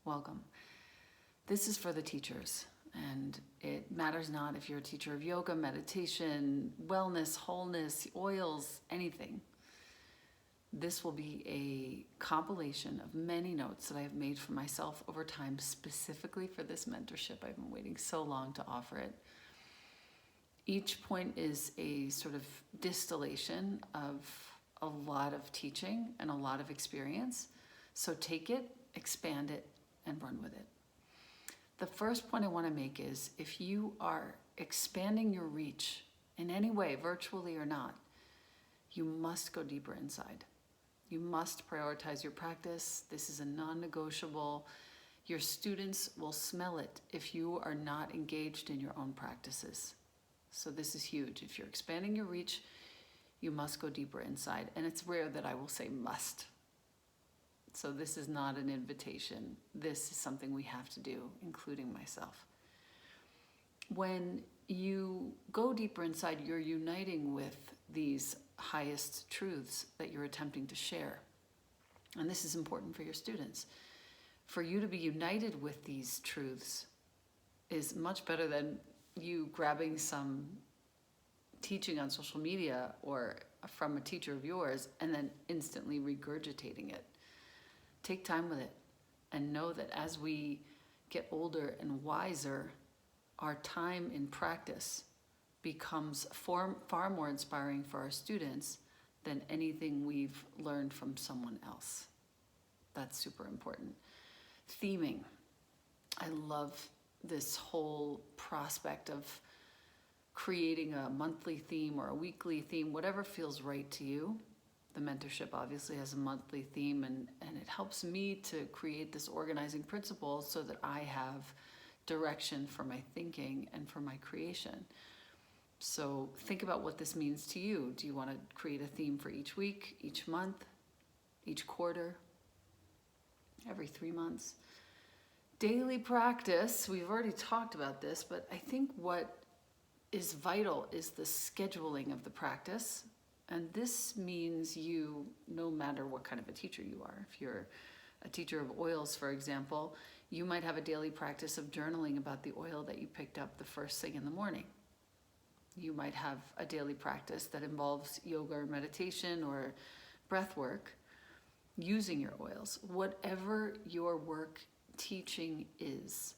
welcome. This is for the teachers, and it matters not if you're a teacher of yoga, meditation, wellness, wholeness, oils, anything. This will be a compilation of many notes that I have made for myself over time, specifically for this mentorship. I've been waiting so long to offer it. Each point is a sort of distillation of a lot of teaching and a lot of experience. So take it, expand it, and run with it. The first point I want to make is if you are expanding your reach in any way, virtually or not, you must go deeper inside. You must prioritize your practice. This is a non-negotiable. Your students will smell it if you are not engaged in your own practices. So this is huge. If you're expanding your reach, you must go deeper inside. And it's rare that I will say must. So this is not an invitation. This is something we have to do, including myself. When you go deeper inside, you're uniting with these highest truths that you're attempting to share. And this is important for your students. For you to be united with these truths is much better than you grabbing some teaching on social media or from a teacher of yours and then instantly regurgitating it. Take time with it and know that as we get older and wiser, our time in practice becomes far more inspiring for our students than anything we've learned from someone else. That's super important. Theming. I love this whole prospect of creating a monthly theme or a weekly theme, whatever feels right to you. The mentorship obviously has a monthly theme, and it helps me to create this organizing principle so that I have direction for my thinking and for my creation. So think about what this means to you. Do you want to create a theme for each week, each month, each quarter, every 3 months? Daily practice, we've already talked about this, but I think what is vital is the scheduling of the practice. And this means you, no matter what kind of a teacher you are, if you're a teacher of oils, for example, you might have a daily practice of journaling about the oil that you picked up the first thing in the morning. You might have a daily practice that involves yoga or meditation or breath work using your oils. Whatever your work teaching is,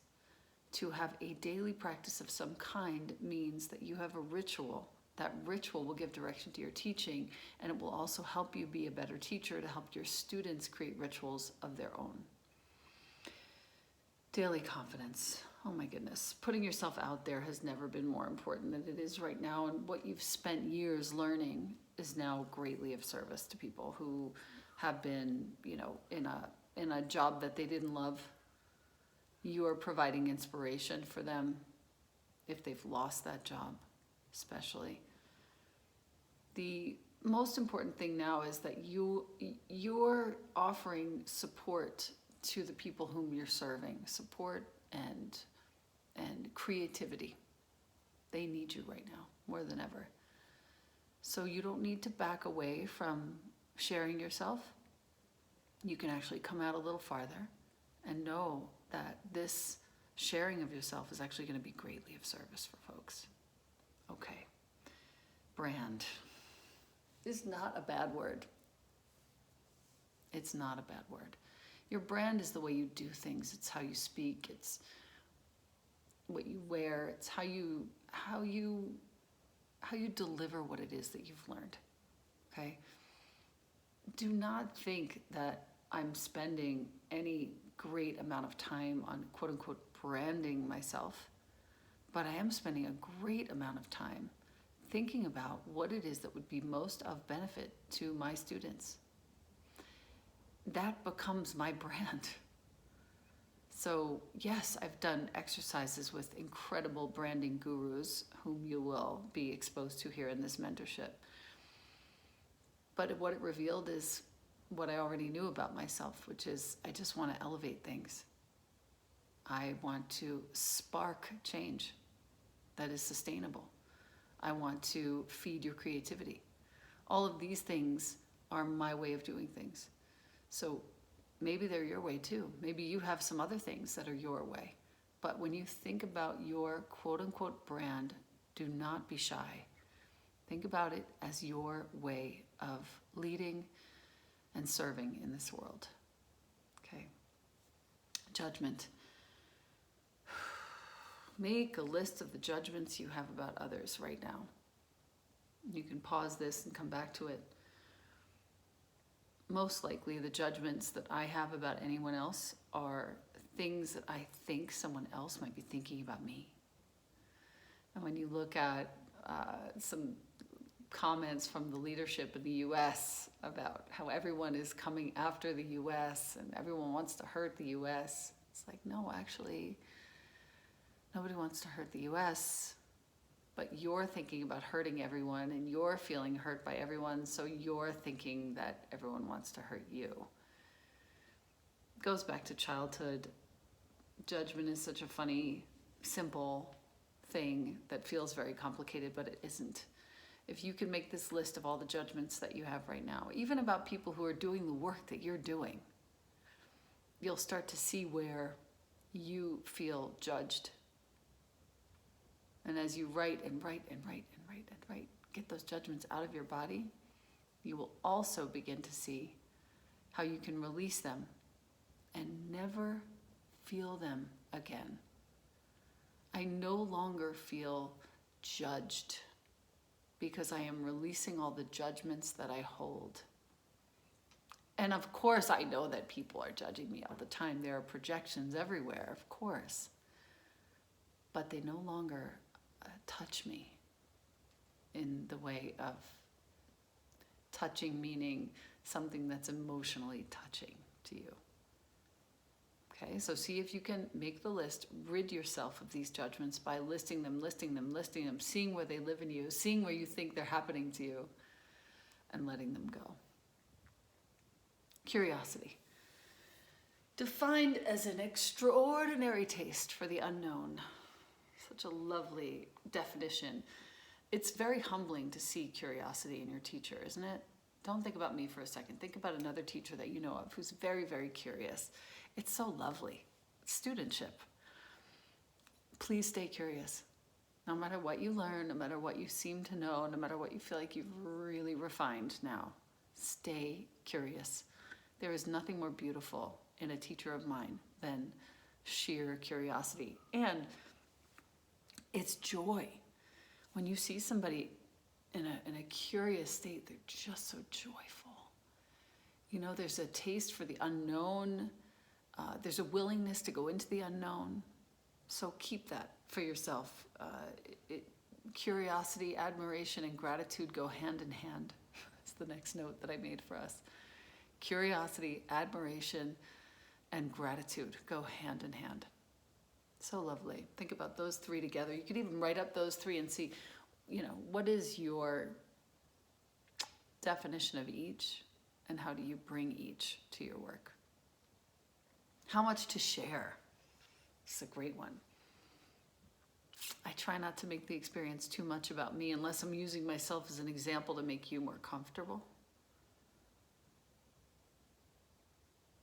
to have a daily practice of some kind means that you have a ritual. That ritual will give direction to your teaching, and it will also help you be a better teacher to help your students create rituals of their own. Daily confidence. Oh my goodness. Putting yourself out there has never been more important than it is right now, and what you've spent years learning is now greatly of service to people who have been, in a job that they didn't love. You are providing inspiration for them if they've lost that job, especially. The most important thing now is that you're offering support to the people whom you're serving, support and creativity. They need you right now more than ever. So you don't need to back away from sharing yourself. You can actually come out a little farther and know that this sharing of yourself is actually going to be greatly of service for folks. Okay. Brand is not a bad word. It's not a bad word. Your brand is the way you do things. It's how you speak. It's what you wear. It's how you deliver what it is that you've learned. Okay? Do not think that I'm spending any great amount of time on quote unquote branding myself, but I am spending a great amount of time thinking about what it is that would be most of benefit to my students. That becomes my brand. So yes, I've done exercises with incredible branding gurus whom you will be exposed to here in this mentorship. But what it revealed is what I already knew about myself, which is I just want to elevate things. I want to spark change that is sustainable. I want to feed your creativity. All of these things are my way of doing things. So maybe they're your way too. Maybe you have some other things that are your way. But when you think about your quote unquote brand, do not be shy. Think about it as your way of leading and serving in this world. Okay. Judgment. Make a list of the judgments you have about others right now. You can pause this and come back to it. Most likely the judgments that I have about anyone else are things that I think someone else might be thinking about me. And when you look at some comments from the leadership in the US about how everyone is coming after the US and everyone wants to hurt the US, it's like, no, actually, nobody wants to hurt the US, but you're thinking about hurting everyone and you're feeling hurt by everyone, so you're thinking that everyone wants to hurt you. It goes back to childhood. Judgment is such a funny, simple thing that feels very complicated, but it isn't. If you can make this list of all the judgments that you have right now, even about people who are doing the work that you're doing, you'll start to see where you feel judged. And as you write and write and write and write and write, get those judgments out of your body, you will also begin to see how you can release them and never feel them again. I no longer feel judged because I am releasing all the judgments that I hold. And of course, I know that people are judging me all the time. There are projections everywhere, of course. But they no longer touch me in the way of touching, meaning something that's emotionally touching to you. Okay, so see if you can make the list, rid yourself of these judgments by listing them, seeing where they live in you, seeing where you think they're happening to you, and letting them go. Curiosity. Defined as an extraordinary taste for the unknown. Such a lovely definition. It's very humbling to see curiosity in your teacher, isn't it? Don't think about me for a second. Think about another teacher that you know of who's very, very curious. It's so lovely. Studentship. Please stay curious. No matter what you learn, no matter what you seem to know, no matter what you feel like you've really refined now, stay curious. There is nothing more beautiful in a teacher of mine than sheer curiosity. And it's joy. When you see somebody in a curious state, they're just so joyful. You know, there's a taste for the unknown. There's a willingness to go into the unknown. So keep that for yourself. Curiosity, admiration, and gratitude go hand in hand. That's the next note that I made for us. Curiosity, admiration, and gratitude go hand in hand. So lovely. Think about those three together. You could even write up those three and see, you know, what is your definition of each and how do you bring each to your work? How much to share? It's a great one. I try not to make the experience too much about me unless I'm using myself as an example to make you more comfortable.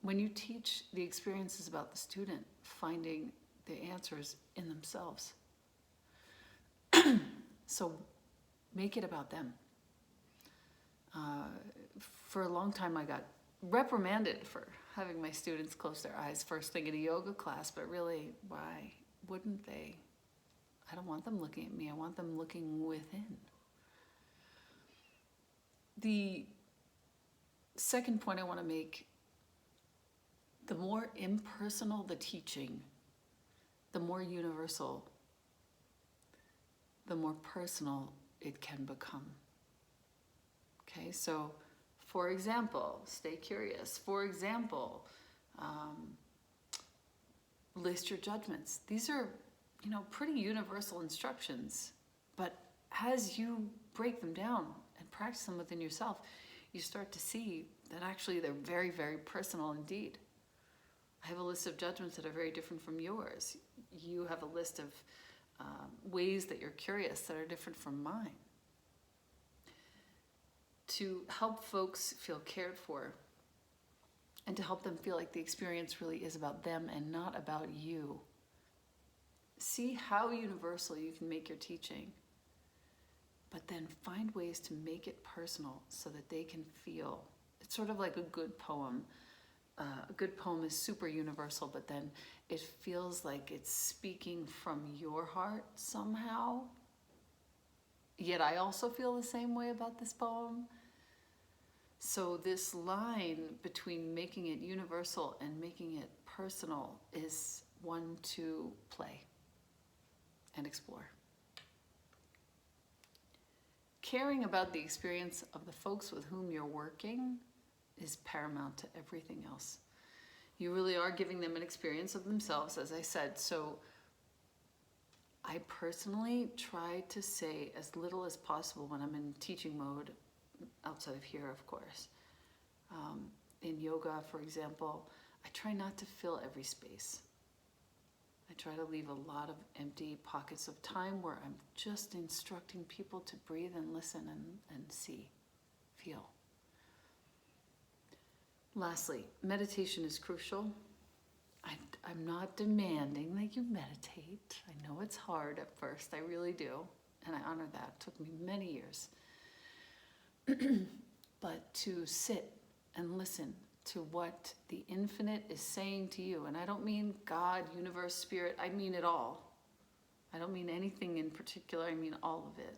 When you teach, the experience is about the student finding the answers in themselves. So make it about them. For a long time I got reprimanded for having my students close their eyes first thing in a yoga class, but really, why wouldn't they? I don't want them looking at me, I want them looking within. The second point I want to make, the more impersonal the teaching, the more universal, the more personal it can become. Okay, so for example, stay curious. For example, list your judgments. These are, you know, pretty universal instructions, but as you break them down and practice them within yourself, you start to see that actually they're very, very personal indeed. I have a list of judgments that are very different from yours. You have a list of ways that you're curious that are different from mine. To help folks feel cared for, and to help them feel like the experience really is about them and not about you. See how universal you can make your teaching, but then find ways to make it personal so that they can feel. It's sort of like a good poem. A good poem is super universal, but then it feels like it's speaking from your heart somehow. Yet I also feel the same way about this poem. So this line between making it universal and making it personal is one to play and explore. Caring about the experience of the folks with whom you're working is paramount to everything else. You really are giving them an experience of themselves, as I said. So I personally try to say as little as possible when I'm in teaching mode, outside of here, of course. In yoga, for example, I try not to fill every space. I try to leave a lot of empty pockets of time where I'm just instructing people to breathe and listen and see, feel. Lastly, meditation is crucial. I'm not demanding that you meditate. I know it's hard at first, I really do, and I honor that. It took me many years. But to sit and listen to what the infinite is saying to you, and I don't mean God, universe, spirit, I mean it all. I don't mean anything in particular, I mean all of it.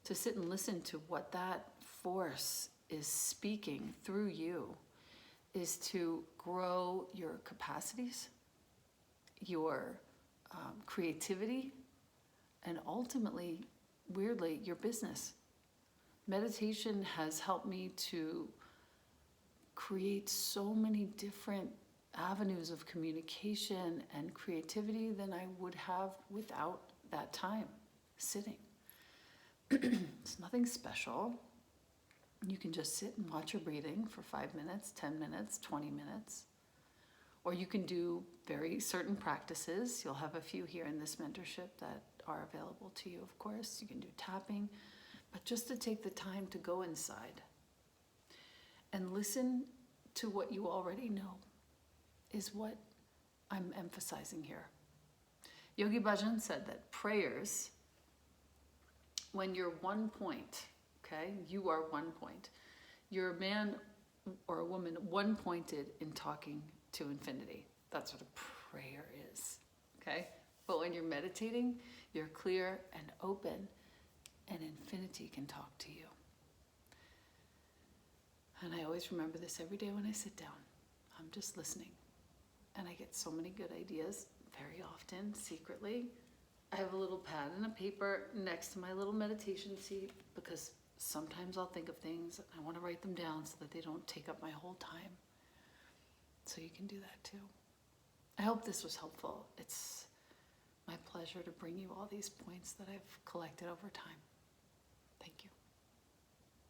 To sit and listen to what that force is speaking through you is to grow your capacities, your creativity, and ultimately, weirdly, your business. Meditation has helped me to create so many different avenues of communication and creativity than I would have without that time sitting. It's nothing special. You can just sit and watch your breathing for 5 minutes, 10 minutes, 20 minutes. Or you can do very certain practices. You'll have a few here in this mentorship that are available to you, of course. You can do tapping, but just to take the time to go inside and listen to what you already know is what I'm emphasizing here. Yogi Bhajan said that prayers, when you're 1 point, okay, you are 1 point. You're a man or a woman 1-pointed in talking to infinity. That's what a prayer is, okay? But when you're meditating, you're clear and open, and infinity can talk to you. And I always remember this every day when I sit down. I'm just listening. And I get so many good ideas very often, secretly. I have a little pad and a paper next to my little meditation seat because sometimes I'll think of things. I want to write them down so that they don't take up my whole time. So you can do that too. I hope this was helpful. It's my pleasure to bring you all these points that I've collected over time.